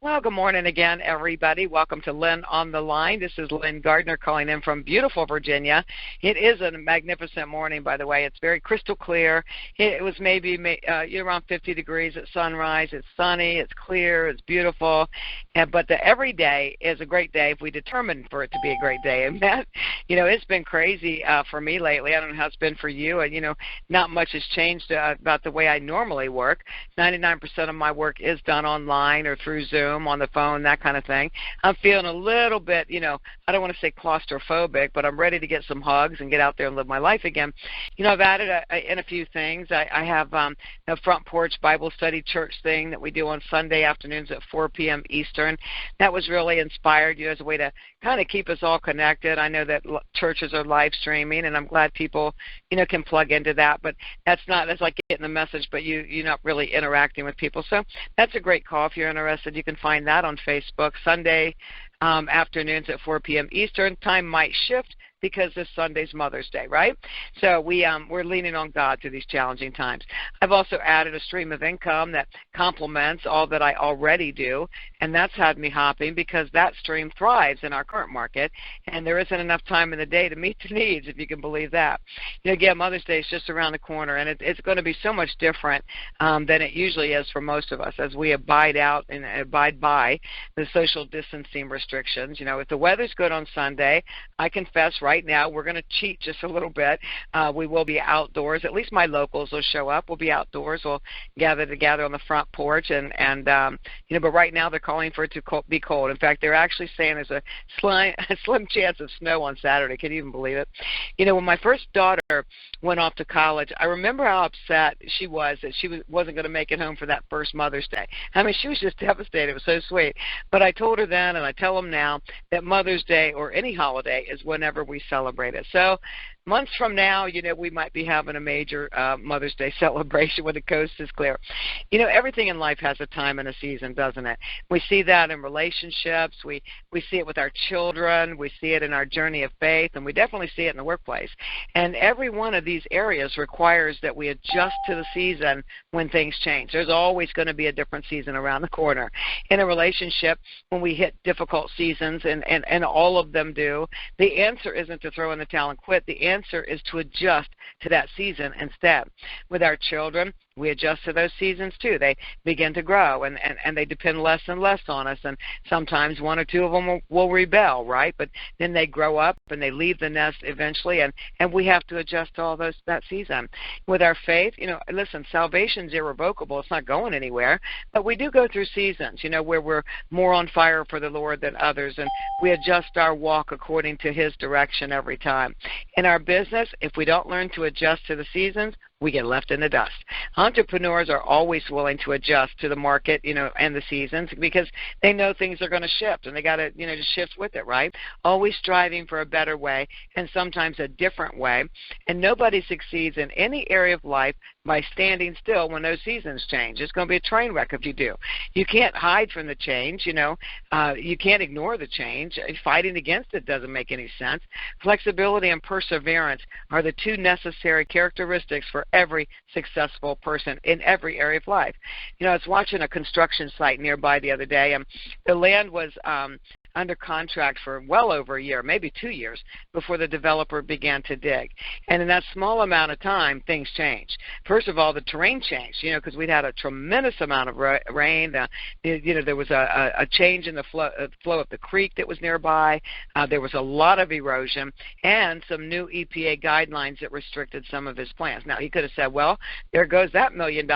Well, good morning again, everybody. Welcome to Lynn on the Line. This is Lynn Gardner calling in from beautiful Virginia. It is a magnificent morning, by the way. It's very crystal clear. It was maybe around 50 degrees at sunrise. It's sunny, it's clear, it's beautiful. But every day is a great day if we determine for it to be a great day. And that, it's been crazy for me lately. I don't know how it's been for you. And, not much has changed about the way I normally work. 99% of my work is done online or through Zoom, on the phone, that kind of thing. I'm feeling a little bit, I don't want to say claustrophobic, but I'm ready to get some hugs and get out there and live my life again. I've added in a few things. I have a Front Porch Bible Study Church thing that we do on Sunday afternoons at 4 p.m. Eastern. That was really inspired, as a way to kind of keep us all connected. I know that churches are live streaming, and I'm glad people, can plug into that. But that's like getting the message, but you're not really interacting with people. So that's a great call. If you're interested, you can find that on Facebook. Sunday afternoons at 4 p.m. Eastern. Time might shift because this Sunday's Mother's Day, right? So we're leaning on God through these challenging times. I've also added a stream of income that complements all that I already do, and that's had me hopping because that stream thrives in our current market, and there isn't enough time in the day to meet the needs, if you can believe that. Again, Mother's Day is just around the corner, and it's going to be so much different than it usually is for most of us as we abide by the social distancing restrictions. If the weather's good on Sunday, I confess right now we're going to cheat just a little bit. We will be outdoors. At least my locals will show up. We'll be outdoors. We'll gather together on the front porch, but right now they're calling for it to be cold. In fact, they're actually saying there's a slim chance of snow on Saturday. Can you even believe it? When my first daughter went off to college, I remember how upset she was that she wasn't going to make it home for that first Mother's Day. I mean, she was just devastated. It was so sweet. But I told her then, and I tell them now, that Mother's Day or any holiday is whenever we celebrate it. So months from now, we might be having a major Mother's Day celebration when the coast is clear. Everything in life has a time and a season, doesn't it? We see that in relationships. We see it with our children. We see it in our journey of faith, and we definitely see it in the workplace. And every one of these areas requires that we adjust to the season when things change. There's always going to be a different season around the corner. In a relationship, when we hit difficult seasons, and all of them do, the answer isn't to throw in the towel and quit. The answer is to adjust to that season instead. With our children, we adjust to those seasons too. They begin to grow, and they depend less and less on us, and sometimes one or two of them will rebel, right? But then they grow up and they leave the nest eventually, and we have to adjust to all that season. With our faith, listen, salvation's irrevocable. It's not going anywhere, but we do go through seasons, where we're more on fire for the Lord than others, and we adjust our walk according to His direction every time. In our business, if we don't learn to adjust to the seasons, we get left in the dust. Entrepreneurs are always willing to adjust to the market, and the seasons because they know things are going to shift, and they got to, just shift with it, right? Always striving for a better way and sometimes a different way. And nobody succeeds in any area of life by standing still when those seasons change. It's going to be a train wreck if you do. You can't hide from the change, you can't ignore the change. Fighting against it doesn't make any sense. Flexibility and perseverance are the two necessary characteristics for every successful person in every area of life. I was watching a construction site nearby the other day, and the land was under contract for well over a year, maybe 2 years, before the developer began to dig. And in that small amount of time, things changed. First of all, the terrain changed, because we'd had a tremendous amount of rain. There was a change in the flow of the creek that was nearby. There was a lot of erosion and some new EPA guidelines that restricted some of his plans. Now, he could have said, well, there goes that $1 million,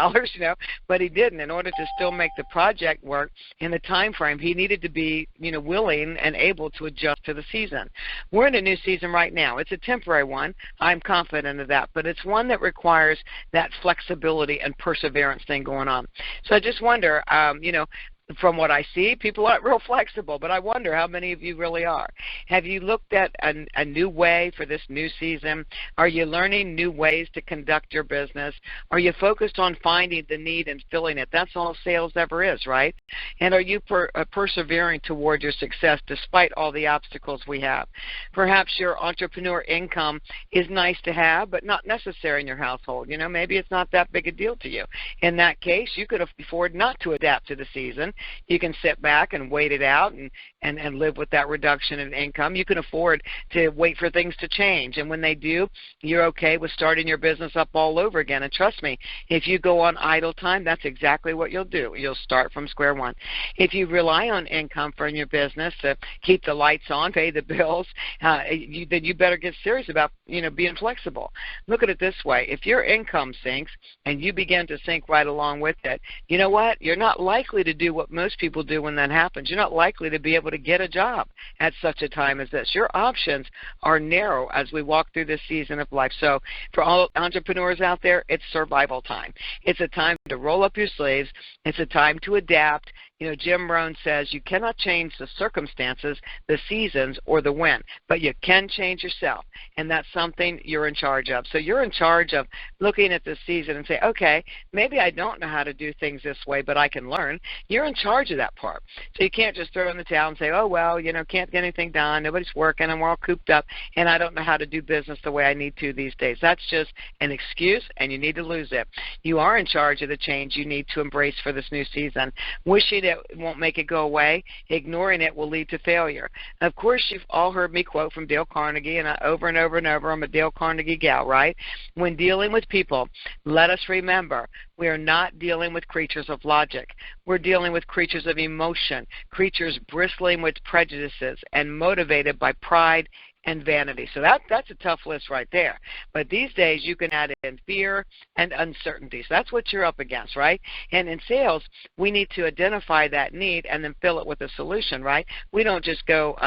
but he didn't. In order to still make the project work in the time frame, he needed to be, willing and able to adjust to the season. We're in a new season right now. It's a temporary one. I'm confident of that, but it's one that requires that flexibility and perseverance thing going on. So I just wonder, from what I see, people aren't real flexible, but I wonder how many of you really are. Have you looked at a new way for this new season? Are you learning new ways to conduct your business? Are you focused on finding the need and filling it? That's all sales ever is, right? And are you persevering toward your success despite all the obstacles we have? Perhaps your entrepreneur income is nice to have, but not necessary in your household. Maybe it's not that big a deal to you. In that case, you could afford not to adapt to the season You can sit back and wait it out and live with that reduction in income. You can afford to wait for things to change. And when they do, you're okay with starting your business up all over again. And trust me, if you go on idle time, that's exactly what you'll do. You'll start from square one. If you rely on income from your business to keep the lights on, pay the bills, then you better get serious about, being flexible. Look at it this way. If your income sinks and you begin to sink right along with it, you know what? You're not likely to do what most people do when that happens. You're not likely to be able to get a job at such a time as this. Your options are narrow as we walk through this season of life. So for all entrepreneurs out there, it's survival time. It's a time to roll up your sleeves. It's a time to adapt. Jim Rohn says you cannot change the circumstances, the seasons, or the when, but you can change yourself, and that's something you're in charge of. So you're in charge of looking at this season and say, okay, maybe I don't know how to do things this way, but I can learn. You're in charge of that part. So you can't just throw in the towel and say, oh, well, can't get anything done, nobody's working, and we're all cooped up, and I don't know how to do business the way I need to these days. That's just an excuse, and you need to lose it. You are in charge of the change you need to embrace for this new season. Wishing it won't make it go away. Ignoring it will lead to failure. Of course, you've all heard me quote from Dale Carnegie, and over and over and over, I'm a Dale Carnegie gal, right? When dealing with people, let us remember, we are not dealing with creatures of logic. We're dealing with creatures of emotion, creatures bristling with prejudices and motivated by pride and vanity. So that's a tough list right there. But these days you can add in fear and uncertainty. So that's what you're up against, right? And in sales, we need to identify that need and then fill it with a solution, right? We don't just go,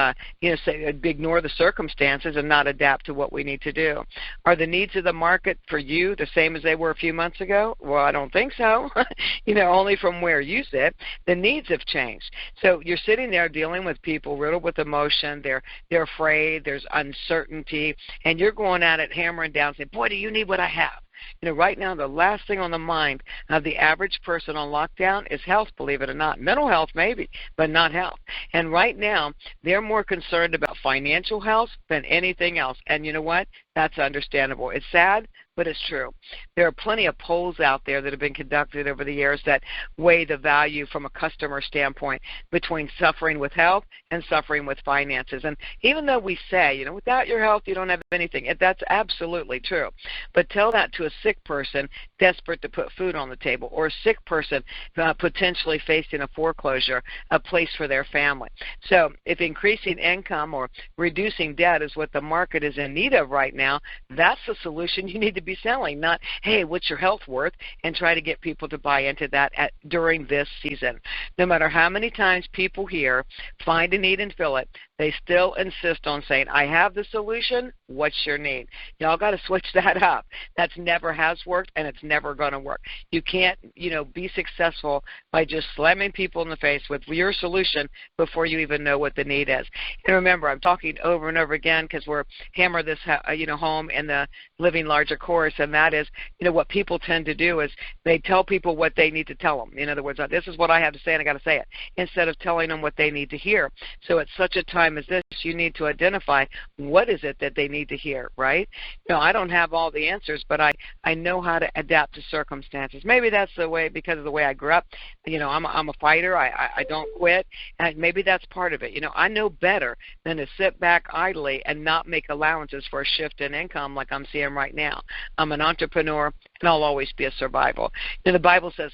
ignore the circumstances and not adapt to what we need to do. Are the needs of the market for you the same as they were a few months ago? Well, I don't think so. Only from where you sit. The needs have changed. So you're sitting there dealing with people riddled with emotion. They're afraid. There's uncertainty, and you're going at it hammering down saying, boy, do you need what I have. Right now the last thing on the mind of the average person on lockdown is health, believe it or not. Mental health maybe, but not health. And right now they're more concerned about financial health than anything else. And you know what? That's understandable. It's sad, but it's true. There are plenty of polls out there that have been conducted over the years that weigh the value from a customer standpoint between suffering with health and suffering with finances. And even though we say, without your health, you don't have anything, that's absolutely true. But tell that to a sick person desperate to put food on the table, or a sick person potentially facing a foreclosure, a place for their family. So if increasing income or reducing debt is what the market is in need of right now, that's the solution you need to be selling, not, hey, what's your health worth, and try to get people to buy into that during this season. No matter how many times people hear, find a need and fill it, they still insist on saying, I have the solution, what's your need? Y'all got to switch that up. That's never has worked, and it's never going to work. You can't, be successful by just slamming people in the face with your solution before you even know what the need is. And remember, I'm talking over and over again because we're hammer this, home in the Living Larger course, and that is, what people tend to do is they tell people what they need to tell them. In other words, this is what I have to say, and I got to say it, instead of telling them what they need to hear. So at such a time as this, you need to identify what is it that they need to hear, right? I don't have all the answers, but I know how to adapt to circumstances. Maybe that's the way, because of the way I grew up. I'm a fighter. I don't quit, and maybe that's part of it. I know better than to sit back idly and not make allowances for a shift in income like I'm seeing right now. I'm an entrepreneur, and I'll always be a survival. The Bible says,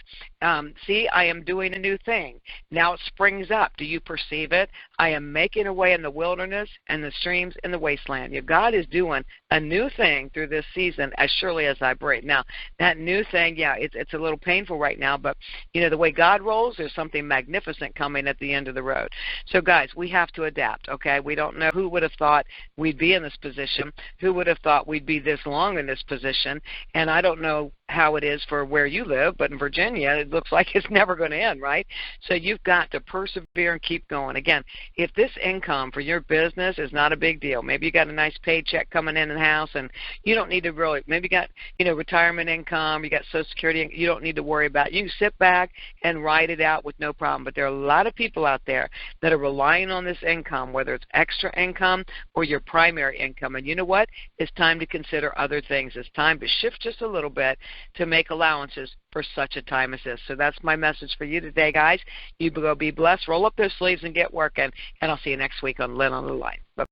see, I am doing a new thing. Now it springs up. Do you perceive it? I am making a way in the wilderness and the streams in the wasteland. God is doing a new thing through this season as surely as I breathe. Now, that new thing, it's a little painful right now, but, the way God rolls, there's something magnificent coming at the end of the road. So, guys, we have to adapt, okay? We don't know who would have thought we'd be in this position, who would have thought we'd be this long in this position, and I don't know how it is for where you live, but in Virginia, it looks like it's never going to end, right? So you've got to persevere and keep going. Again, if this income for your business is not a big deal, maybe you got a nice paycheck coming in the house, and you don't need to really, maybe you got, retirement income, you got Social Security, you don't need to worry about it. You can sit back and ride it out with no problem. But there are a lot of people out there that are relying on this income, whether it's extra income or your primary income. And you know what? It's time to consider other things. It's time to shift just a little bit to make allowances for such a time as this. So that's my message for you today, guys. You go be blessed, roll up those sleeves, and get working. And I'll see you next week on Lynn on the Line. Bye.